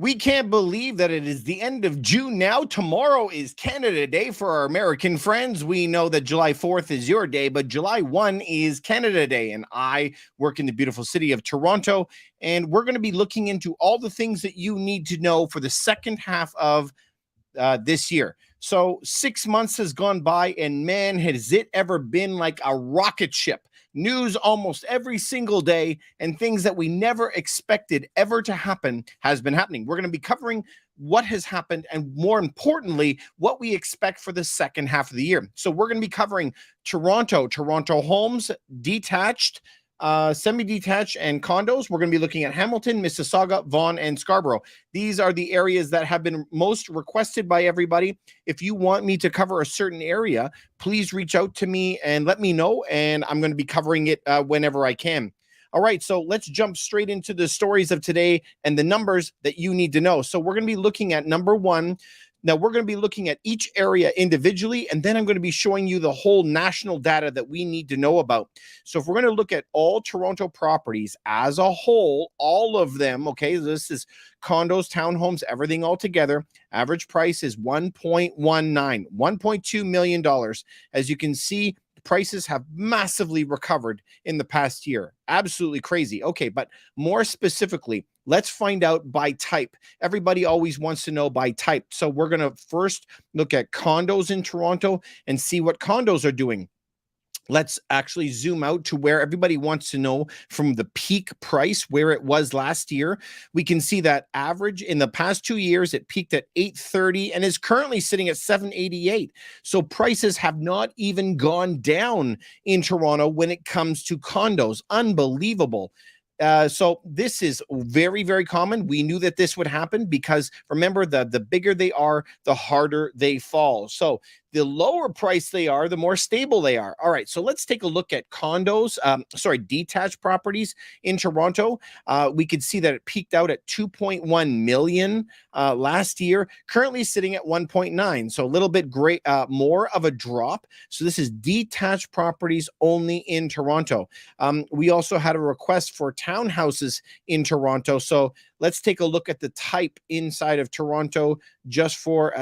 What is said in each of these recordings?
We can't believe that it is the end of June now. Tomorrow is Canada Day for our American friends. We know that July 4th is your day, but July 1 is Canada Day. And I work in the beautiful city of Toronto. And we're going to be looking into all the things that you need to know for the second half of this year. So 6 months has gone by, and man, has it ever been like a rocket ship. News almost every single day, and things that we never expected ever to happen has been happening. We're going to be covering what has happened and, more importantly, what we expect for the second half of the year. So we're going to be covering Toronto homes, detached, semi-detached, and condos. We're going to be looking at Hamilton, Mississauga, Vaughan, and Scarborough. These are the areas that have been most requested by everybody. If you want me to cover a certain area, please reach out to me and let me know, and I'm going to be covering it whenever I can. All right, so let's jump straight into the stories of today and the numbers that you need to know. So we're going to be looking at number one. Now, we're going to be looking at each area individually, and then I'm going to be showing you the whole national data that we need to know about. So if we're going to look at all Toronto properties as a whole, all of them, okay, this is condos, townhomes, everything all together. Average price is $1.2 million. As you can see, prices have massively recovered in the past year. Absolutely crazy. Okay, but more specifically, let's find out by type. Everybody always wants to know by type. So we're going to first look at condos in Toronto and see what condos are doing. Let's actually zoom out to where everybody wants to know from the peak price, where it was last year. We can see that average in the past 2 years, it peaked at 830 and is currently sitting at 788. So prices have not even gone down in Toronto when it comes to condos. Unbelievable. So this is very, very common. We knew that this would happen because remember, the bigger they are, the harder they fall. So the lower price they are, the more stable they are. All right, so let's take a look at condos, detached properties in Toronto. We could see that it peaked out at 2.1 million last year, currently sitting at 1.9. So a little bit more of a drop. So this is detached properties only in Toronto. We also had a request for townhouses in Toronto. So let's take a look at the type inside of Toronto just for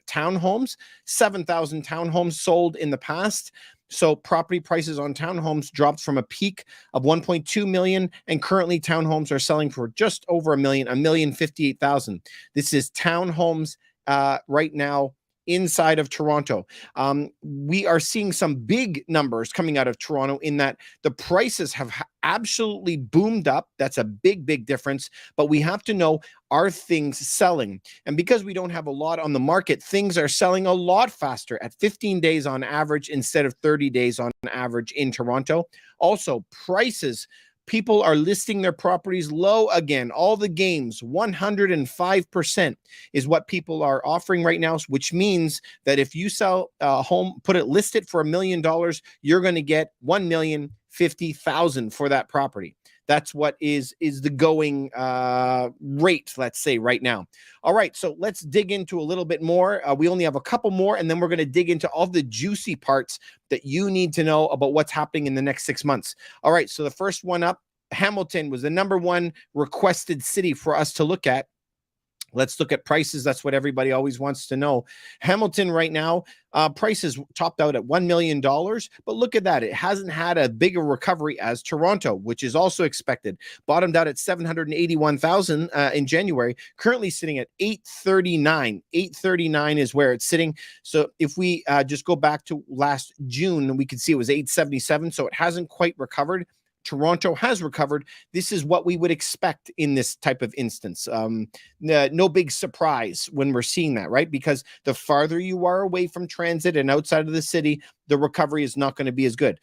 townhomes. 7,000 townhomes sold in the past. So property prices on townhomes dropped from a peak of 1.2 million, and currently townhomes are selling for just over a million, 1,058,000. This is townhomes right now inside of Toronto. We are seeing some big numbers coming out of Toronto in that the prices have absolutely boomed up. That's a big, big difference. But we have to know, are things selling? And because we don't have a lot on the market, things are selling a lot faster at 15 days on average instead of 30 days on average in Toronto. Also, prices. People are listing their properties low again. All the games, 105% is what people are offering right now, which means that if you sell a home, list it for $1 million, you're going to get $1,050,000 for that property. That's what is the going rate, let's say, right now. All right, so let's dig into a little bit more. We only have a couple more, and then we're going to dig into all the juicy parts that you need to know about what's happening in the next 6 months. All right, so the first one up, Hamilton was the number one requested city for us to look at. Let's look at prices. That's what everybody always wants to know. Hamilton right now, prices topped out at $1 million. But look at that. It hasn't had a bigger recovery as Toronto, which is also expected. Bottomed out at 781,000 in January, currently sitting at 839. 839 is where it's sitting. So if we just go back to last June, we can see it was 877. So it hasn't quite recovered. Toronto has recovered. This is what we would expect in this type of instance. No big surprise when we're seeing that, right? Because the farther you are away from transit and outside of the city, the recovery is not going to be as good.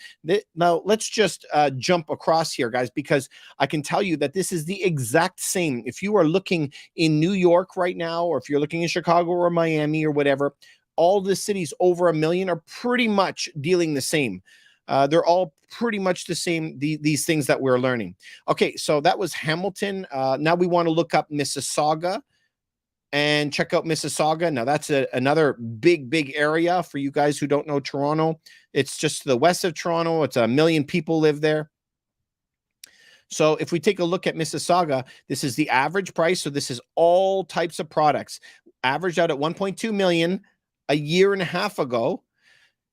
Now, let's just jump across here, guys, because I can tell you that this is the exact same. If you are looking in New York right now, or if you're looking in Chicago or Miami or whatever, all the cities over $1 million are pretty much dealing the same. They're all pretty much the same, these things that we're learning. Okay, so that was Hamilton. Now we want to look up Mississauga and check out Mississauga. Now that's another big, big area for you guys who don't know Toronto. It's just to the west of Toronto. It's 1 million people live there. So if we take a look at Mississauga, this is the average price. So this is all types of products averaged out at 1.2 million a year and a half ago,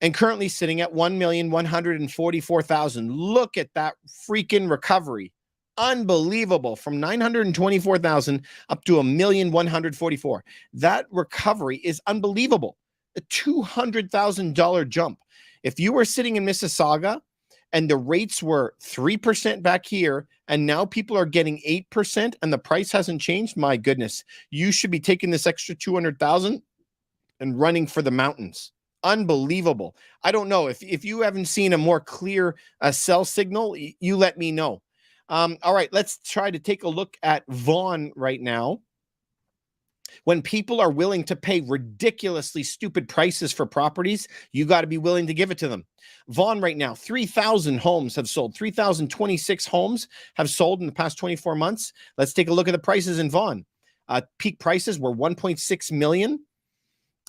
and currently sitting at 1,144,000. Look at that freaking recovery. Unbelievable. From 924,000 up to 1,144,000. That recovery is unbelievable. A $200,000 jump. If you were sitting in Mississauga and the rates were 3% back here, and now people are getting 8% and the price hasn't changed, my goodness, you should be taking this extra 200,000 and running for the mountains. Unbelievable. I don't know if you haven't seen a more clear sell signal, you let me know. All right, let's try to take a look at Vaughan right now. When people are willing to pay ridiculously stupid prices for properties, you got to be willing to give it to them. Vaughan right now, 3,000 homes have sold. 3,026 homes have sold in the past 24 months. Let's take a look at the prices in Vaughan. Peak prices were 1.6 million.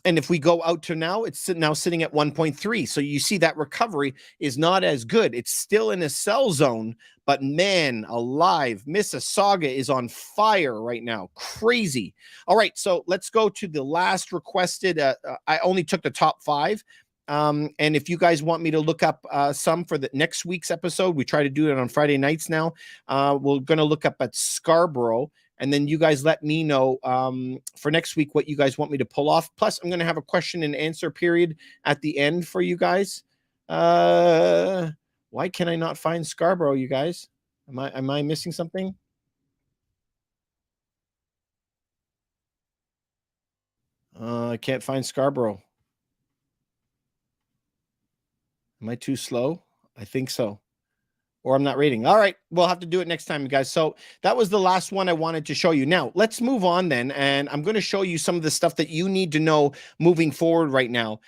And if we go out to now, it's now sitting at 1.3. So you see that recovery is not as good. It's still in a sell zone, but man alive, Mississauga is on fire right now. Crazy. All right, so let's go to the last requested. I only took the top 5. And if you guys want me to look up some for the next week's episode, we try to do it on Friday nights now. We're going to look up at Scarborough. And then you guys let me know for next week what you guys want me to pull off. Plus, I'm going to have a question and answer period at the end for you guys. Why can I not find Scarborough, you guys? Am I missing something? I can't find Scarborough. Am I too slow? I think so. Or I'm not reading. All right, we'll have to do it next time, you guys. So that was the last one I wanted to show you. Now, let's move on then, and I'm going to show you some of the stuff that you need to know moving forward right now.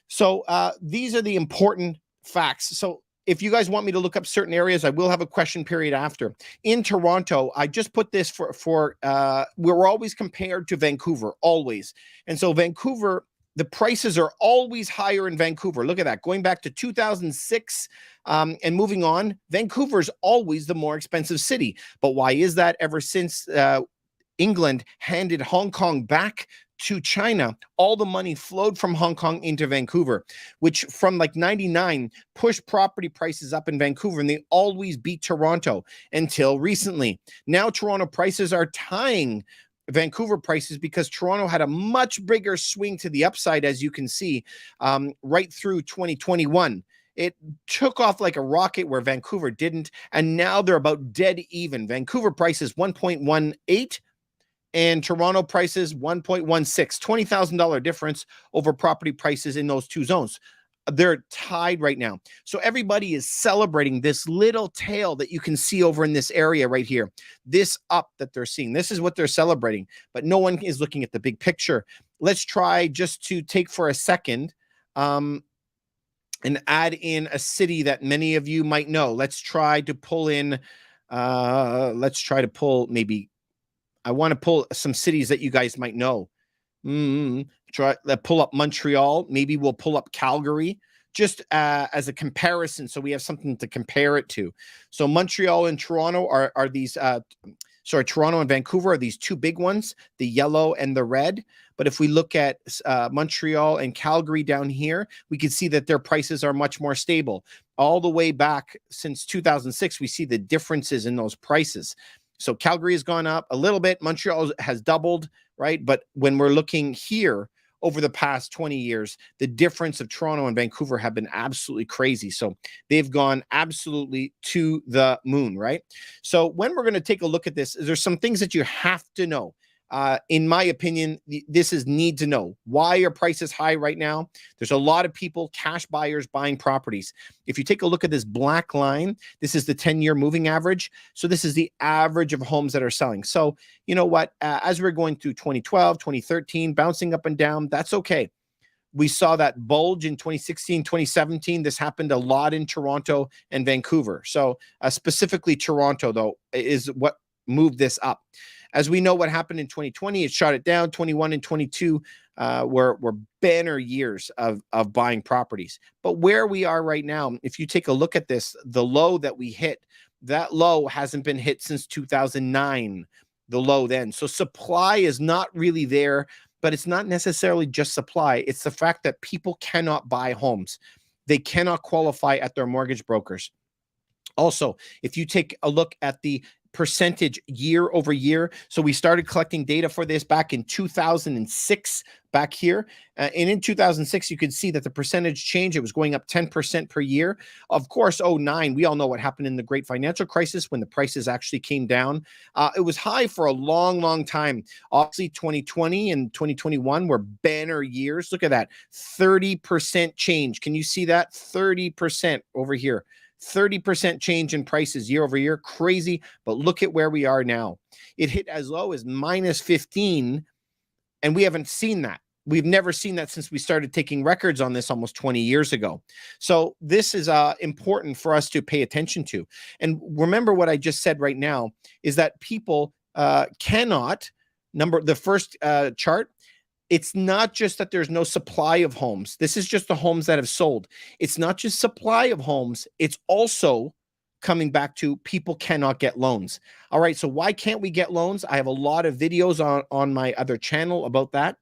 So these are the important facts. So if you guys want me to look up certain areas, I will have a question period after. In Toronto, I just put this for we're always compared to Vancouver, always. And so Vancouver, the prices are always higher in Vancouver. Look at that. Going back to 2006 and moving on, Vancouver is always the more expensive city. But why is that? Ever since England handed Hong Kong back to China, all the money flowed from Hong Kong into Vancouver, which from like 99 pushed property prices up in Vancouver, and they always beat Toronto until recently. Now Toronto prices are tying Vancouver prices because Toronto had a much bigger swing to the upside, as you can see, right through 2021. It took off like a rocket where Vancouver didn't, and now they're about dead even. Vancouver prices 1.18 and Toronto prices 1.16, $20,000 difference over property prices in those two zones. They're tied right now. So everybody is celebrating this little tail that you can see over in this area right here. This up that they're seeing. This is what they're celebrating, but no one is looking at the big picture. Let's try just to take for a second and add in a city that many of you might know. Let's try to pull in, maybe, I want to pull some cities that you guys might know. Try pull up Montreal. Maybe we'll pull up Calgary just as a comparison, so we have something to compare it to. So Montreal and Toronto are these. Toronto and Vancouver are these two big ones, the yellow and the red. But if we look at Montreal and Calgary down here, we can see that their prices are much more stable. All the way back since 2006, we see the differences in those prices. So Calgary has gone up a little bit. Montreal has doubled, right? But when we're looking here over the past 20 years, the difference of Toronto and Vancouver have been absolutely crazy. So they've gone absolutely to the moon, right? So when we're going to take a look at this, there's some things that you have to know. In my opinion, this is need to know. Why are prices high right now? There's a lot of people, cash buyers, buying properties. If you take a look at this black line, this is the 10-year moving average. So this is the average of homes that are selling. So you know what? As we're going through 2012, 2013, bouncing up and down, that's okay. We saw that bulge in 2016, 2017. This happened a lot in Toronto and Vancouver. So specifically Toronto, though, is what moved this up. As we know what happened in 2020, it shot it down. 21 and 22 were banner years of buying properties. But where we are right now, if you take a look at this, the low that we hit That low hasn't been hit since 2009, the low then. So supply is not really there, but it's not necessarily just supply. It's the fact that people cannot buy homes. They cannot qualify at their mortgage brokers. Also, if you take a look at the percentage year over year, so we started collecting data for this back in 2006, back here. And in 2006, you could see that the percentage change, it was going up 10% per year. Of course, 09, we all know what happened in the great financial crisis when the prices actually came down. It was high for a long, long time. Obviously, 2020 and 2021 were banner years. Look at that, 30% change. Can you see that? 30% over here. 30% change in prices year over year. Crazy. But look at where we are now. It hit as low as minus 15, and we haven't seen that. We've never seen that since we started taking records on this almost 20 years ago. So this is important for us to pay attention to. And remember what I just said right now is that people cannot, the first chart, it's not just that there's no supply of homes. This is just the homes that have sold. It's not just supply of homes. It's also coming back to people cannot get loans. All right, so why can't we get loans? I have a lot of videos on my other channel about that.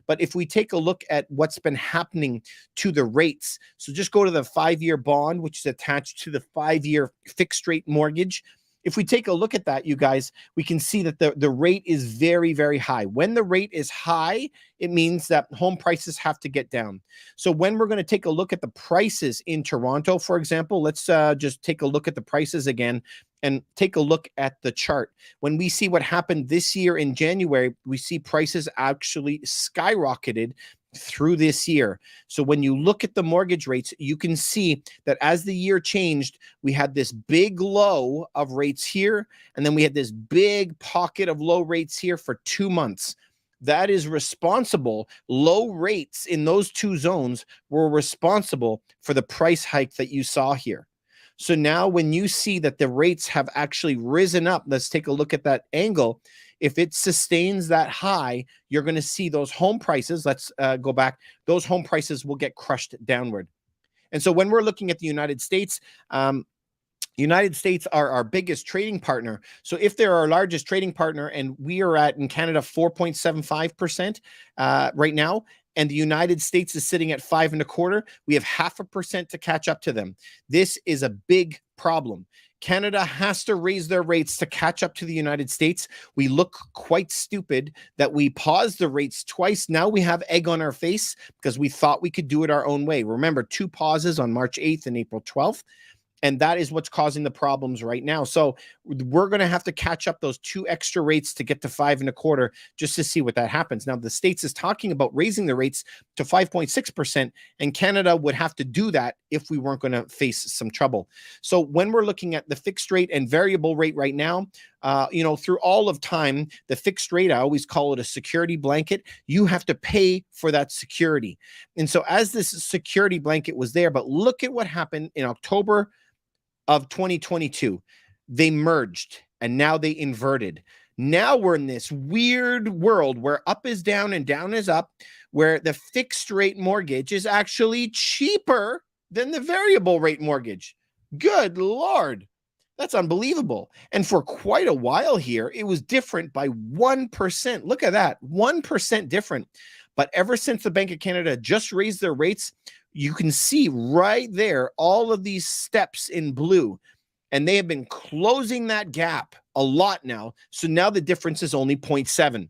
But if we take a look at what's been happening to the rates, so just go to the 5-year bond, which is attached to the 5-year fixed rate mortgage. If we take a look at that, you guys, we can see that the rate is very, very high. When the rate is high, it means that home prices have to get down. So when we're going to take a look at the prices in Toronto, for example, let's just take a look at the prices again and take a look at the chart. When we see what happened this year in January, we see prices actually skyrocketed through this year. So when you look at the mortgage rates, you can see that as the year changed, we had this big low of rates here, and then we had this big pocket of low rates here for 2 months. That is responsible. Low rates in those two zones were responsible for the price hike that you saw here. So now when you see that the rates have actually risen up, let's take a look at that angle. If it sustains that high, you're going to see those home prices. Let's go back. Those home prices will get crushed downward. And so when we're looking at the United States, United States are our biggest trading partner. So if they're our largest trading partner, and we are at in Canada 4.75% right now, and the United States is sitting at 5.25%, we have 0.5% to catch up to them. This is a big problem. Canada has to raise their rates to catch up to the United States. We look quite stupid that we paused the rates twice. Now we have egg on our face because we thought we could do it our own way. Remember, 2 pauses on March 8th and April 12th. And that is what's causing the problems right now. So we're going to have to catch up those 2 extra rates to get to 5.25% just to see what that happens. Now, the States is talking about raising the rates to 5.6%, and Canada would have to do that if we weren't going to face some trouble. So when we're looking at the fixed rate and variable rate right now, through all of time, the fixed rate, I always call it a security blanket. You have to pay for that security. And so as this security blanket was there, but look at what happened in October of 2022, they merged and now they inverted. Now we're in this weird world where up is down and down is up, where the fixed rate mortgage is actually cheaper than the variable rate mortgage. Good Lord. That's unbelievable. And for quite a while here, it was different by 1%. Look at that, 1% different. But ever since the Bank of Canada just raised their rates, you can see right there all of these steps in blue, and they have been closing that gap a lot now. So now the difference is only 0.7.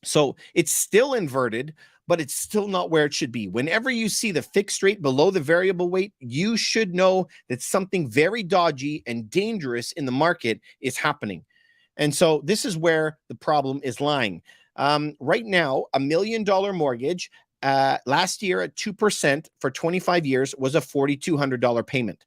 So it's still inverted, but it's still not where it should be. Whenever you see the fixed rate below the variable rate, you should know that something very dodgy and dangerous in the market is happening. And so this is where the problem is lying. Right now, $1 million mortgage last year at 2% for 25 years was a $4,200 payment.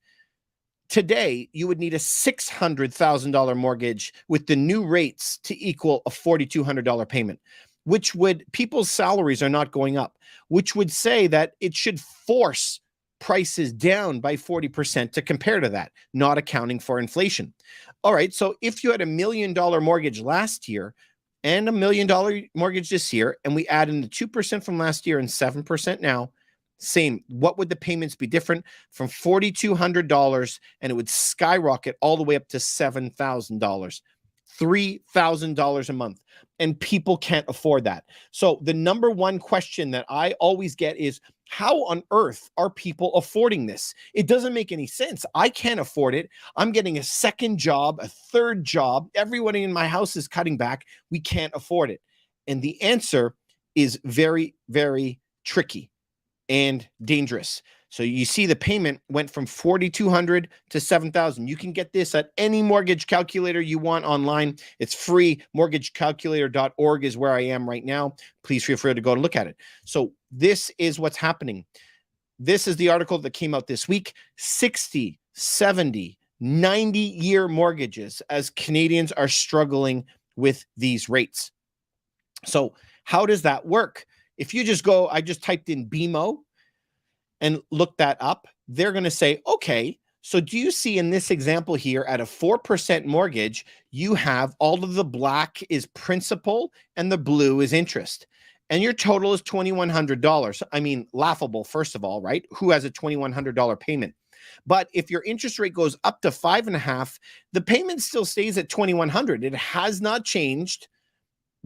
Today, you would need a $600,000 mortgage with the new rates to equal a $4,200 payment, which would, people's salaries are not going up, which would say that it should force prices down by 40% to compare to that, not accounting for inflation. All right, so if you had $1 million mortgage last year and $1 million mortgage this year, and we add in the 2% from last year and 7% now, Same. What would the payments be different? From $4,200, and it would skyrocket all the way up to $7,000. $3,000 a month, and people can't afford that. So the number one question that I always get is, how on earth are people affording this? It doesn't make any sense. I can't afford it. I'm getting a second job, a third job. Everyone in my house is cutting back. We can't afford it. And the answer is very, very tricky and dangerous. So you see the payment went from $4,200 to $7,000. You can get this at any mortgage calculator you want online. It's free. Mortgagecalculator.org is where I am right now. Please feel free to go and look at it. So this is what's happening. This is the article that came out this week. 60, 70, 90-year mortgages as Canadians are struggling with these rates. So how does that work? If you just go, I just typed in BMO and look that up, they're going to say, okay, so do you see in this example here at a 4% mortgage, you have all of the black is principal and the blue is interest. And your total is $2,100. I mean, laughable, first of all, right? Who has a $2,100 payment? But if your interest rate goes up to 5.5, the payment still stays at $2,100. It has not changed.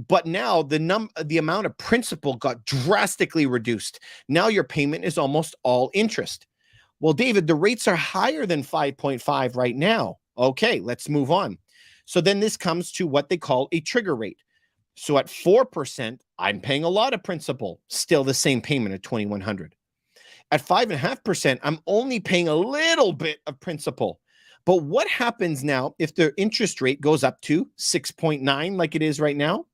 But now the amount of principal got drastically reduced. Now your payment is almost all interest. Well, David, the rates are higher than 5.5 right now. Okay, let's move on. So then this comes to what they call a trigger rate. So at 4%, I'm paying a lot of principal, still the same payment at $2,100. At 5.5%, I'm only paying a little bit of principal. But what happens now if the interest rate goes up to 6.9 like it is right now?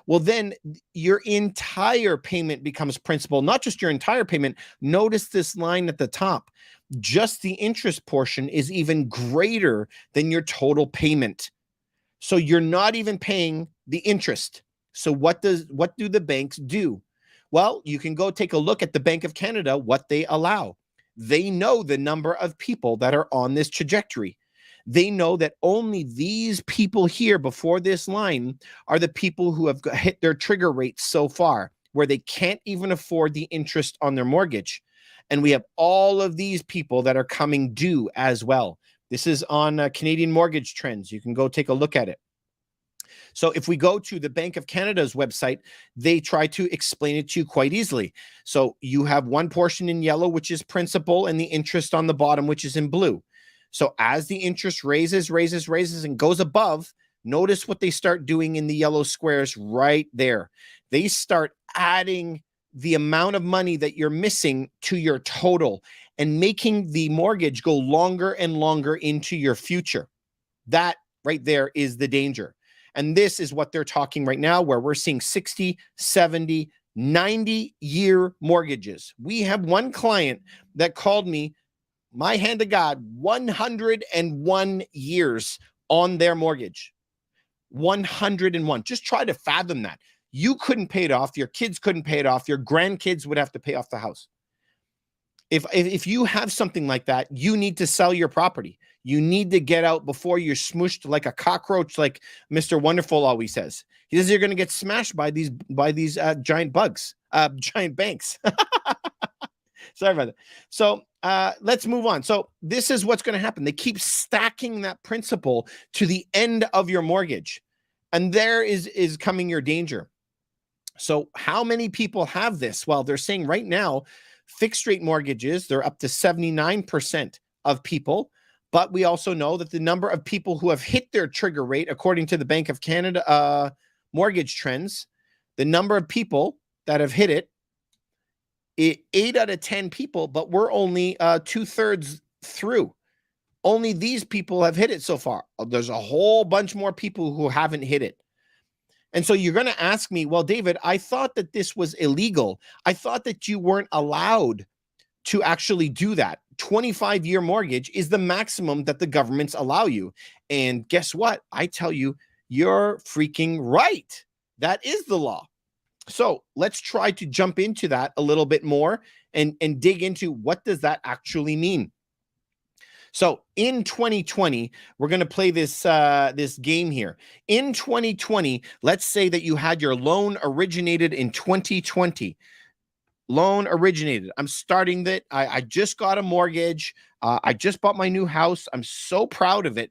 Well, then your entire payment becomes principal, not just your entire payment. Notice this line at the top. Just the interest portion is even greater than your total payment. So you're not even paying the interest. So what do the banks do? Well, you can go take a look at the Bank of Canada, what they allow. They know the number of people that are on this trajectory. They know that only these people here before this line are the people who have hit their trigger rates so far, where they can't even afford the interest on their mortgage. And we have all of these people that are coming due as well. This is on Canadian Mortgage Trends. You can go take a look at it. So if we go to the Bank of Canada's website, they try to explain it to you quite easily. So you have one portion in yellow, which is principal, and the interest on the bottom, which is in blue. So as the interest raises and goes above, notice what they start doing in the yellow squares right there. They start adding the amount of money that you're missing to your total and making the mortgage go longer and longer into your future. That right there is the danger. And this is what they're talking right now, where we're seeing 60, 70, 90-year mortgages. We have one client that called me, my hand to God, 101 years on their mortgage. 101. Just try to fathom that. You couldn't pay it off. Your kids couldn't pay it off. Your grandkids would have to pay off the house. If you have something like that, you need to sell your property. You need to get out before you're smooshed like a cockroach, like Mr. Wonderful always says. He says you're going to get smashed by these giant bugs, giant banks. Sorry about that. So let's move on. So this is what's going to happen. They keep stacking that principal to the end of your mortgage. And there is coming your danger. So how many people have this? Well, they're saying right now, fixed rate mortgages, they're up to 79% of people. But we also know that the number of people who have hit their trigger rate, according to the Bank of Canada Mortgage Trends, the number of people that have hit it, 8 out of 10 people, but we're only 2/3 through. Only these people have hit it so far. There's a whole bunch more people who haven't hit it. And so you're going to ask me, well, David, I thought that this was illegal. I thought that you weren't allowed to actually do that. 25-year mortgage is the maximum that the governments allow you. And guess what? I tell you, you're freaking right. That is the law. So let's try to jump into that a little bit more and dig into what does that actually mean. So in 2020, we're going to play this game here. In 2020, let's say that you had your loan originated in 2020. loan originated. I'm starting that. I just got a mortgage. I just bought my new house. I'm so proud of it.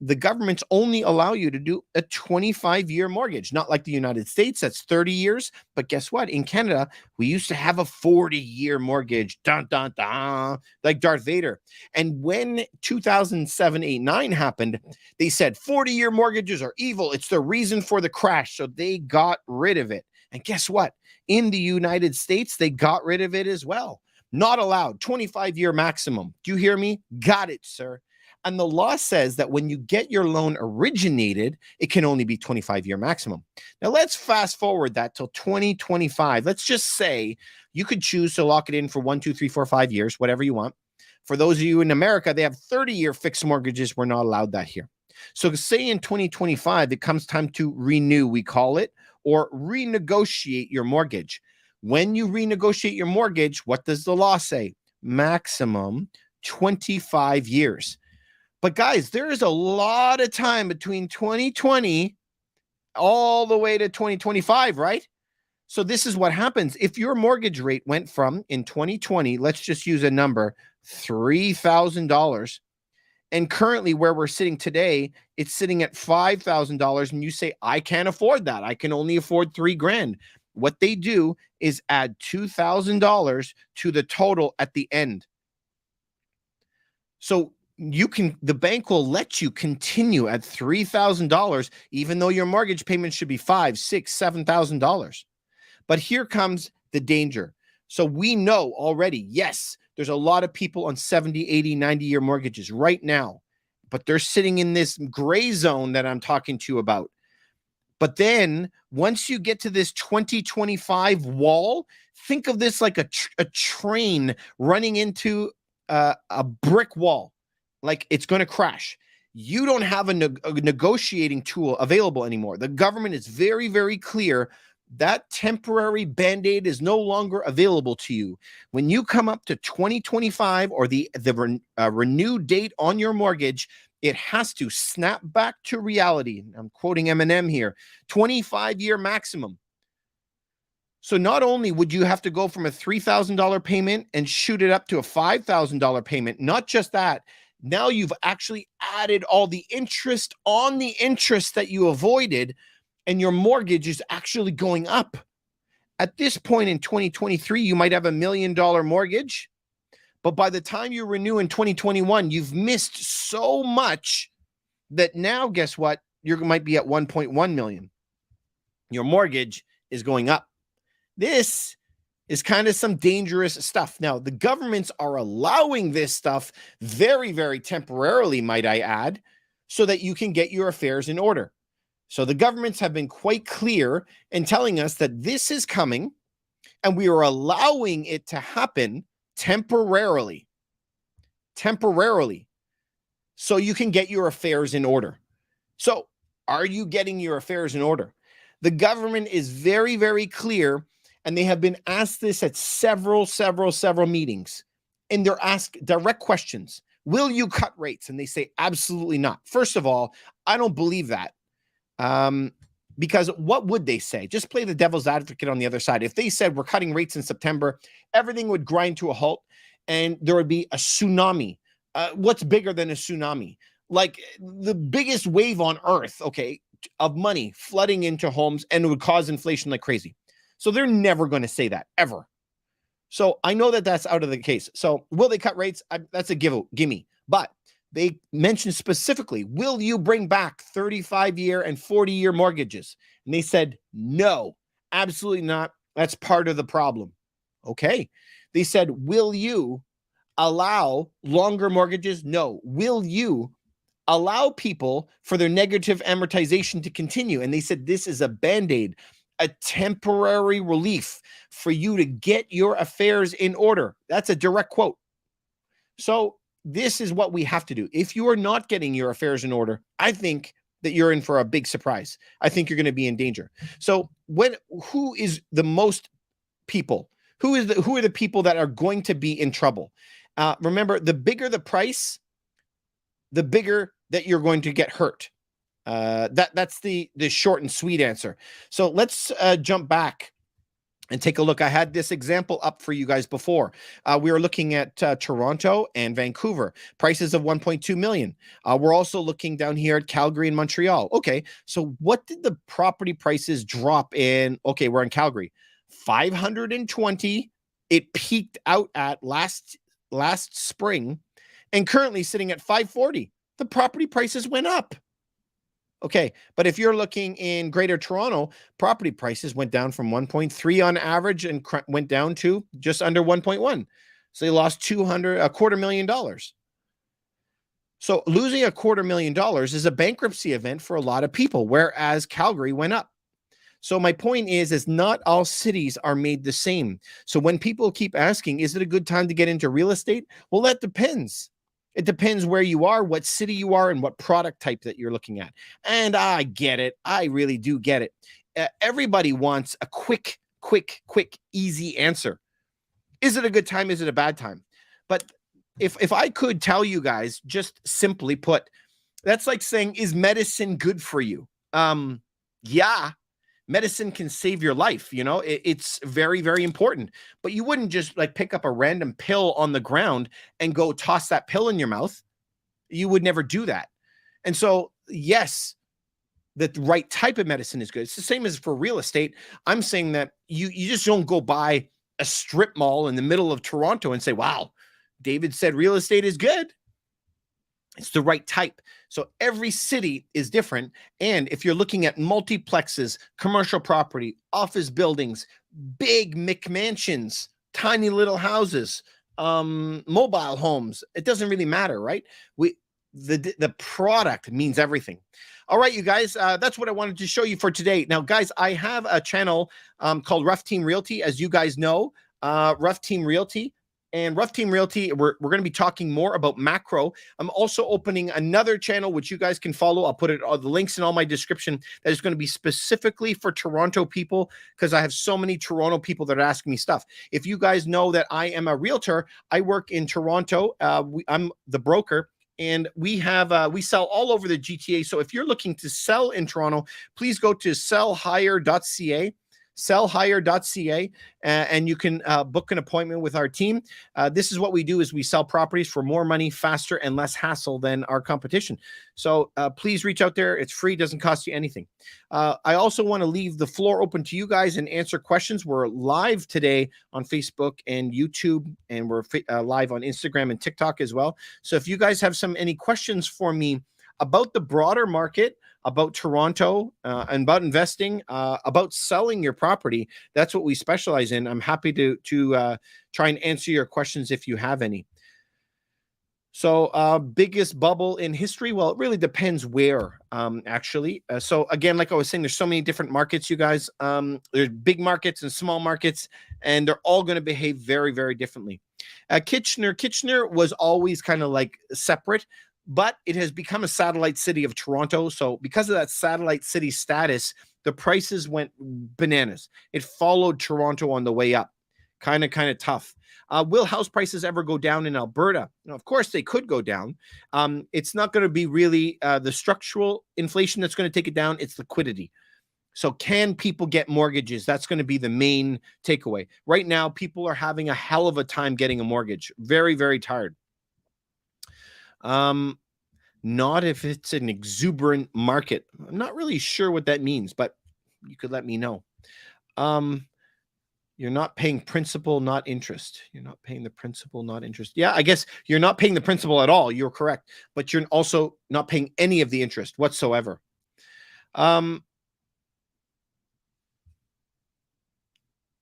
The governments only allow you to do a 25-year mortgage, not like the United States. That's 30 years. But guess what? In Canada, we used to have a 40-year mortgage, dun, dun, dun, like Darth Vader. And when 2007, 8, 9 happened, they said 40-year mortgages are evil. It's the reason for the crash. So they got rid of it. And guess what? In the United States, they got rid of it as well. Not allowed, 25-year maximum. Do you hear me? Got it, sir. And the law says that when you get your loan originated, it can only be 25-year maximum. Now, let's fast forward that till 2025. Let's just say you could choose to lock it in for 1, 2, 3, 4, 5 years, whatever you want. For those of you in America, they have 30-year fixed mortgages. We're not allowed that here. So say in 2025, it comes time to renew, we call it, or renegotiate your mortgage. When you renegotiate your mortgage, what does the law say? Maximum 25 years. But guys, there is a lot of time between 2020 all the way to 2025, right? So this is what happens. If your mortgage rate went from, in 2020, let's just use a number, $3,000, and currently where we're sitting today, it's sitting at $5,000, and you say, I can't afford that. I can only afford $3,000. What they do is add $2,000 to the total at the end. So the bank will let you continue at $3,000, even though your mortgage payment should be $5,000, $6,000, $7,000. But here comes the danger. So we know already, yes, there's a lot of people on 70, 80, 90-year mortgages right now, but they're sitting in this gray zone that I'm talking to you about. But then once you get to this 2025 wall, think of this like a train running into a brick wall, like it's going to crash. You don't have a negotiating tool available anymore. The government is very, very clear that temporary Band-Aid is no longer available to you. When you come up to 2025 or the renew date on your mortgage, it has to snap back to reality. I'm quoting Eminem here, 25-year maximum. So not only would you have to go from a $3,000 payment and shoot it up to a $5,000 payment, not just that, now you've actually added all the interest on the interest that you avoided, and your mortgage is actually going up. At this point in 2023, you might have $1 million mortgage, but by the time you renew in 2021, you've missed so much that now, guess what? You might be at 1.1 million. Your mortgage is going up. This is kind of some dangerous stuff. Now, the governments are allowing this stuff very, very temporarily, might I add, so that you can get your affairs in order. So the governments have been quite clear in telling us that this is coming, and we are allowing it to happen temporarily, so you can get your affairs in order. So are you getting your affairs in order? The government is very, very clear, and they have been asked this at several meetings, and they're asked direct questions. Will you cut rates? And they say, absolutely not. First of all, I don't believe that. Because what would they say? Just play the devil's advocate on the other side. If they said we're cutting rates in September, everything would grind to a halt and there would be a tsunami. What's bigger than a tsunami? Like the biggest wave on earth, okay, of money flooding into homes, and it would cause inflation like crazy. So they're never going to say that, ever. So I know that that's out of the case. So will they cut rates? That's a gimme. But they mentioned specifically, will you bring back 35-year and 40-year mortgages? And they said, no, absolutely not. That's part of the problem. Okay. They said, will you allow longer mortgages? No. Will you allow people for their negative amortization to continue? And they said, this is a Band-Aid, a temporary relief for you to get your affairs in order. That's a direct quote. So this is what we have to do. If you are not getting your affairs in order, I think that you're in for a big surprise. I think you're going to be in danger. So who is the most people? Who are the people that are going to be in trouble? Remember, the bigger the price, the bigger that you're going to get hurt. That's the short and sweet answer. So let's jump back And take a look. I had this example up for you guys before. We were looking at Toronto and Vancouver, prices of 1.2 million. We're also looking down here at Calgary and Montreal. Okay, so what did the property prices drop in? Okay, we're in Calgary, 520. It peaked out at last spring, and currently sitting at 540. The property prices went up. Okay, but if you're looking in Greater Toronto, property prices went down from 1.3 on average and went down to just under 1.1. So they lost $250,000. So losing $250,000 is a bankruptcy event for a lot of people, whereas Calgary went up. So my point is not all cities are made the same. So when people keep asking, is it a good time to get into real estate? Well, that depends. It depends where you are, what city you are, and what product type that you're looking at. And I get it. I really do get it. Everybody wants a quick, easy answer. Is it a good time? Is it a bad time? But if I could tell you guys, just simply put, that's like saying, is medicine good for you? Yeah. Medicine can save your life. You know, it's very, very important. But you wouldn't just like pick up a random pill on the ground and go toss that pill in your mouth. You would never do that. And so, yes, the right type of medicine is good. It's the same as for real estate. I'm saying that you just don't go buy a strip mall in the middle of Toronto and say, wow, David said real estate is good. It's the right type. So every city is different. And if you're looking at multiplexes, commercial property, office buildings, big McMansions, tiny little houses, mobile homes, it doesn't really matter, right? The product means everything. All right, you guys, that's what I wanted to show you for today. Now, guys, I have a channel called Rough Team Realty, as you guys know, Rough Team Realty. And Rough Team Realty, we're going to be talking more about macro. I'm also opening another channel, which you guys can follow. I'll put the links in all my description. That is going to be specifically for Toronto people, because I have so many Toronto people that are asking me stuff. If you guys know that I am a realtor, I work in Toronto. I'm the broker. And we sell all over the GTA. So if you're looking to sell in Toronto, please go to sellhigher.ca. sellhigher.ca, and you can book an appointment with our team. This is what we do: is we sell properties for more money, faster, and less hassle than our competition. So please reach out there. It's free, doesn't cost you anything. I also want to leave the floor open to you guys and answer questions. We're live today on Facebook and YouTube, and we're live on Instagram and TikTok as well. So if you guys have any questions for me about the broader market, about Toronto, and about investing, about selling your property, that's what we specialize in. I'm happy to try and answer your questions if you have any. So biggest bubble in history? Well, it really depends where, actually. So again, like I was saying, there's so many different markets, you guys. There's big markets and small markets, and they're all going to behave very, very differently. Kitchener was always kind of like separate, but it has become a satellite city of Toronto. So because of that satellite city status, the prices went bananas. It followed Toronto on the way up. Kind of tough. Will house prices ever go down in Alberta? Now, of course, they could go down. It's not going to be really the structural inflation that's going to take it down. It's liquidity. So can people get mortgages? That's going to be the main takeaway. Right now, people are having a hell of a time getting a mortgage. Very, very tired. Not if it's an exuberant market. I'm not really sure what that means, but you could let me know. You're not paying principal, not interest. You're not paying the principal, not interest. Yeah, I guess you're not paying the principal at all. You're correct. But you're also not paying any of the interest whatsoever.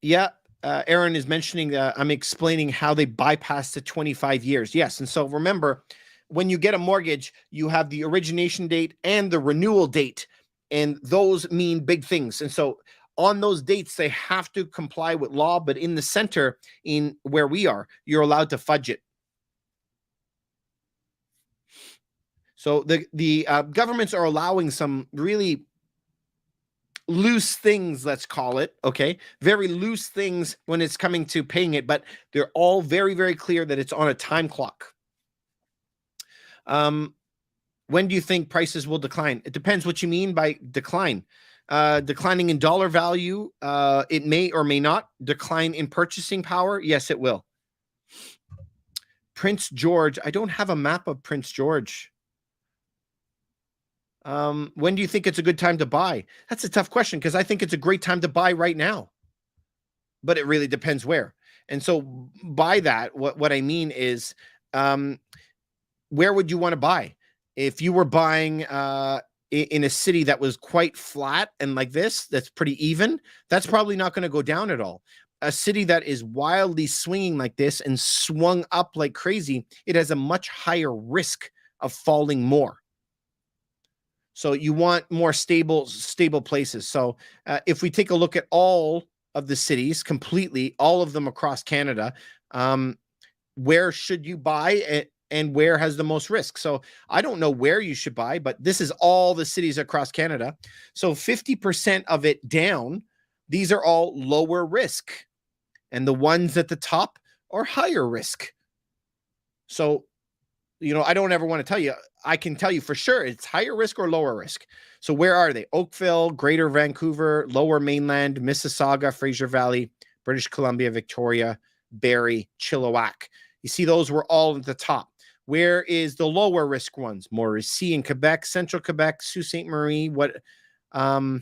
Yeah, Aaron is mentioning I'm explaining how they bypass the 25 years. Yes, and so remember, when you get a mortgage, you have the origination date and the renewal date, and those mean big things. And so on those dates, they have to comply with law, but in the center, in where we are, you're allowed to fudge it. So the governments are allowing some really loose things, let's call it, okay? Very loose things when it's coming to paying it, but they're all very, very clear that it's on a time clock. When do you think prices will decline? It depends what you mean by decline. Declining in dollar value. It may or may not decline in purchasing power. Yes, it will. Prince George. I don't have a map of Prince George. When do you think it's a good time to buy? That's a tough question because I think it's a great time to buy right now. But it really depends where. And so by that, what I mean is, where would you want to buy? If you were buying in a city that was quite flat and like this, that's pretty even, that's probably not going to go down at all. A city that is wildly swinging like this and swung up like crazy, it has a much higher risk of falling more. So you want more stable places. So if we take a look at all of the cities completely, all of them across Canada, where should you buy and where has the most risk? So I don't know where you should buy, but this is all the cities across Canada. So 50% of it down, these are all lower risk. And the ones at the top are higher risk. So, I don't ever want to tell you. I can tell you for sure it's higher risk or lower risk. So where are they? Oakville, Greater Vancouver, Lower Mainland, Mississauga, Fraser Valley, British Columbia, Victoria, Barrie, Chilliwack. You see those were all at the top. Where is the lower risk ones? Mauricie in Quebec, Central Quebec, Sault Ste. Marie. So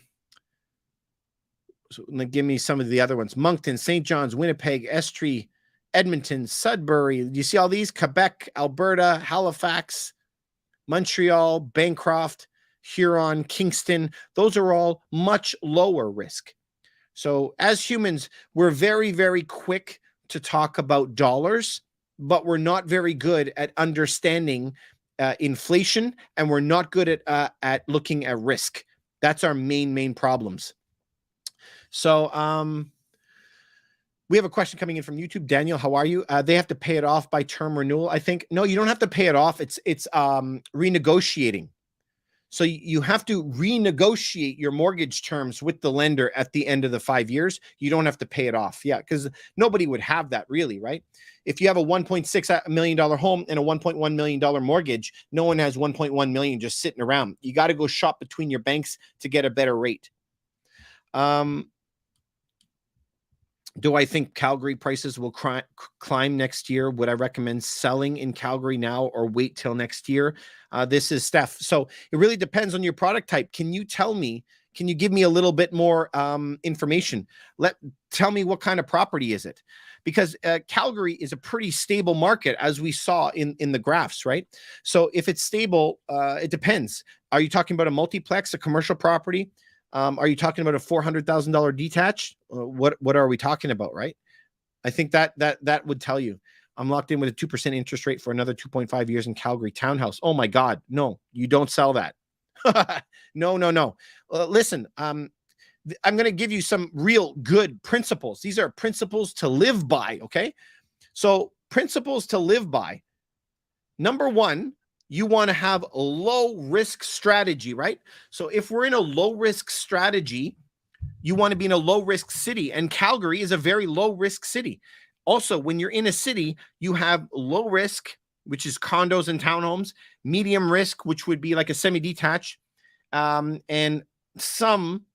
give me some of the other ones. Moncton, St. John's, Winnipeg, Estrie, Edmonton, Sudbury. You see all these? Quebec, Alberta, Halifax, Montreal, Bancroft, Huron, Kingston. Those are all much lower risk. So as humans, we're very, very quick to talk about dollars, but we're not very good at understanding inflation, and we're not good at looking at risk. That's our main problems. So we have a question coming in from YouTube. Daniel, how are you? They have to pay it off by term renewal, I think. No, you don't have to pay it off. It's renegotiating. So you have to renegotiate your mortgage terms with the lender at the end of the 5 years. You don't have to pay it off. Yeah, because nobody would have that really, right? If you have a $1.6 million home and a $1.1 million mortgage, no one has $1.1 million just sitting around. You got to go shop between your banks to get a better rate. Do I think Calgary prices will climb next year? Would I recommend selling in Calgary now or wait till next year? This is Steph. So it really depends on your product type. Can you give me a little bit more information? Tell me what kind of property is it? Because Calgary is a pretty stable market, as we saw in the graphs, right? So if it's stable, it depends. Are you talking about a multiplex, a commercial property? Are you talking about a $400,000 detached? What are we talking about, right? I think that would tell you. I'm locked in with a 2% interest rate for another 2.5 years in Calgary townhouse. Oh my God, no, you don't sell that. No. Listen, I'm going to give you some real good principles. These are principles to live by, okay? So principles to live by. Number one, you want to have a low risk strategy, right? So if we're in a low risk strategy, you want to be in a low risk city, and Calgary is a very low risk city. Also, when you're in a city, you have low risk, which is condos and townhomes, medium risk, which would be like a semi-detached, and some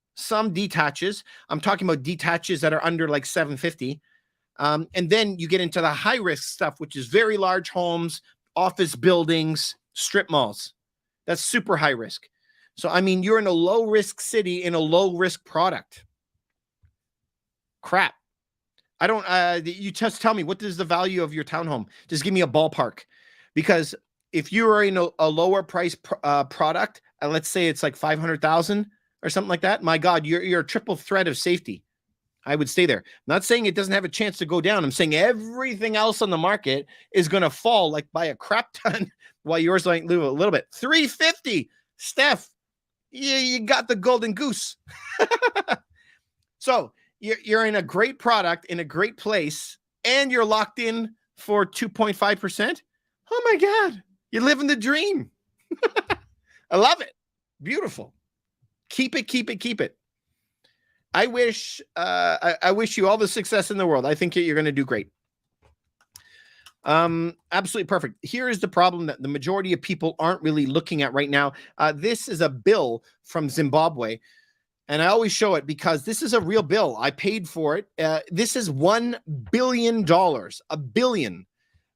detaches. I'm talking about detaches that are under like 750. And then you get into the high risk stuff, which is very large homes, office buildings, strip malls. That's super high risk. So, I mean, you're in a low risk city in a low risk product. Crap. I don't, you just tell me, what is the value of your townhome? Just give me a ballpark. Because if you are in a lower price product, and let's say it's like 500,000 or something like that, my God, you're a triple threat of safety. I would stay there. I'm not saying it doesn't have a chance to go down. I'm saying everything else on the market is going to fall like by a crap ton while yours might lose a little bit. 350, Steph, you got the golden goose. So you're in a great product in a great place, and you're locked in for 2.5%. Oh my God, you're living the dream. I love it. Beautiful. Keep it. I wish you all the success in the world. I think you're going to do great. Absolutely perfect. Here is the problem that the majority of people aren't really looking at right now. This is a bill from Zimbabwe. And I always show it because this is a real bill. I paid for it. This is $1 billion, a billion,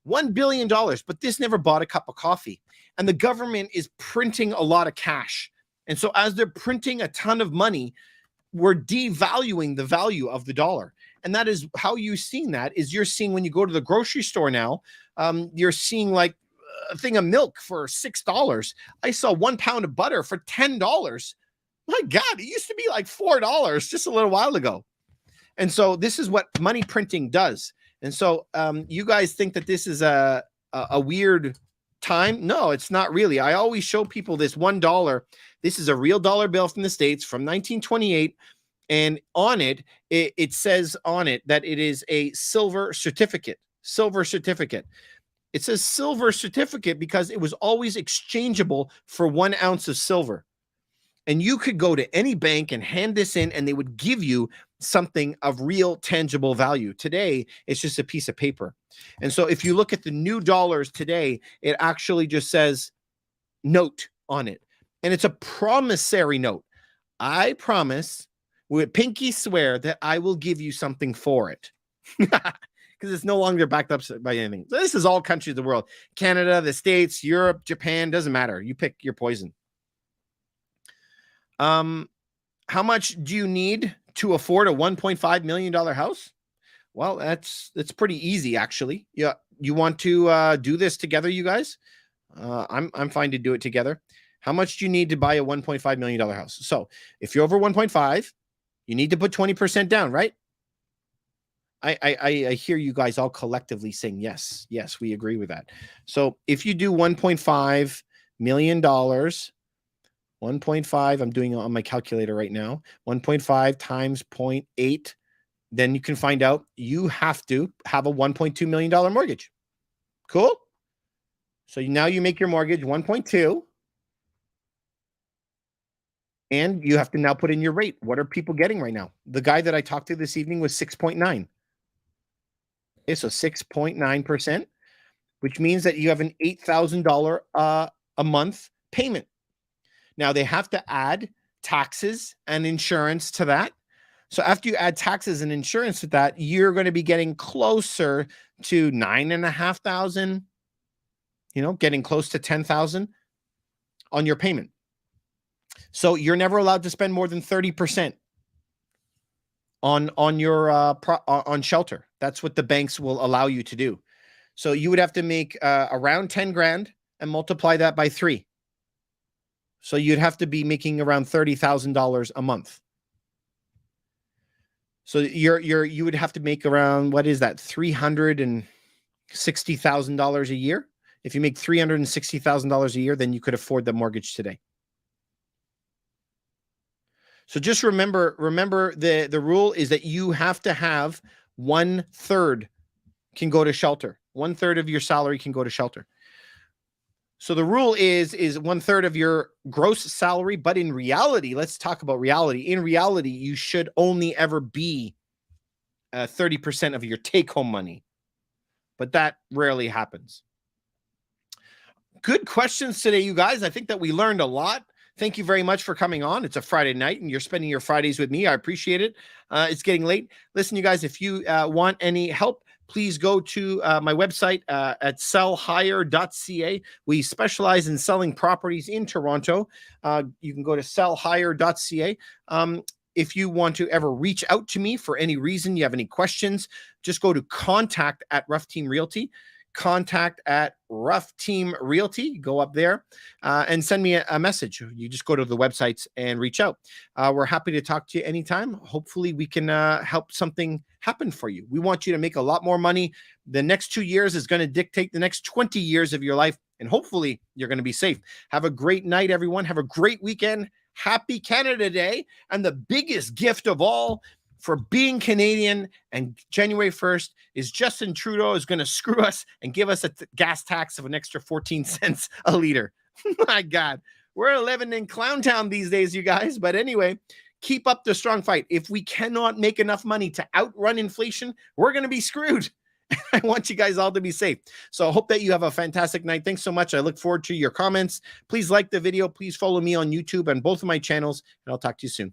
$1 billion, but this never bought a cup of coffee. And the government is printing a lot of cash. And so as they're printing a ton of money, we're devaluing the value of the dollar. And that is how you're seeing that is you're seeing when you go to the grocery store now, you're seeing like a thing of milk for $6. I saw 1 pound of butter for $10. My God, it used to be like $4 just a little while ago. And so this is what money printing does. And so you guys think that this is a weird time? No, it's not really. I always show people this $1. This is a real dollar bill from the States from 1928. And on it, it says on it that it is a silver certificate. Silver certificate. It says silver certificate because it was always exchangeable for 1 ounce of silver. And you could go to any bank and hand this in, and they would give you something of real tangible value. Today, it's just a piece of paper. And so if you look at the new dollars today, it actually just says note on it. And it's a promissory note. I promise, with pinky swear, that I will give you something for it. Because it's no longer backed up by anything. So this is all countries of the world. Canada, the States, Europe, Japan, doesn't matter. You pick your poison. How much do you need to afford a $1.5 million house? Well, that's pretty easy, actually. Yeah, you want to do this together, you guys? I'm fine to do it together. How much do you need to buy a $1.5 million house? So if you're over 1.5, you need to put 20% down, right? I hear you guys all collectively saying yes, we agree with that. So if you do $1.5 million, 1.5, I'm doing it on my calculator right now, 1.5 times 0.8, then you can find out you have to have a $1.2 million mortgage. Cool? So now you make your mortgage 1.2, and you have to now put in your rate. What are people getting right now? The guy that I talked to this evening was 6.9. Okay, so 6.9%, which means that you have an $8,000 a month payment. Now, they have to add taxes and insurance to that. So after you add taxes and insurance to that, you're going to be getting closer to $9,500, getting close to $10,000 on your payment. So you're never allowed to spend more than 30% on your on shelter. That's what the banks will allow you to do. So you would have to make around 10 grand and multiply that by 3. So you'd have to be making around $30,000 a month. So you would have to make around, what is that, $360,000 a year? If you make $360,000 a year, then you could afford the mortgage today. So just remember the rule is that you have to have 1/3 can go to shelter. 1/3 of your salary can go to shelter. So the rule is 1/3 of your gross salary, but in reality, let's talk about reality. In reality, you should only ever be 30% of your take-home money, but that rarely happens. Good questions today, you guys. I think that we learned a lot. Thank you very much for coming on. It's a Friday night, and you're spending your Fridays with me. I appreciate it. It's getting late. Listen, you guys, if you want any help, please go to my website at sellhigher.ca. We specialize in selling properties in Toronto. You can go to sellhigher.ca. If you want to ever reach out to me for any reason, you have any questions, just go to contact@Rough Team Realty. Contact@Rough Team Realty. Go up there and send me a message. You just go to the websites and reach out. We're happy to talk to you anytime. Hopefully we can help something happen for you. We want you to make a lot more money. The next 2 years is going to dictate the next 20 years of your life, and hopefully you're going to be safe. Have a great night, everyone. Have a great weekend. Happy Canada Day. And the biggest gift of all for being Canadian and January 1st is Justin Trudeau is going to screw us and give us a gas tax of an extra 14 cents a liter. My God, we're living in clown town these days, you guys. But anyway, keep up the strong fight. If we cannot make enough money to outrun inflation, we're going to be screwed. I want you guys all to be safe. So I hope that you have a fantastic night. Thanks so much. I look forward to your comments. Please like the video. Please follow me on YouTube and both of my channels, and I'll talk to you soon.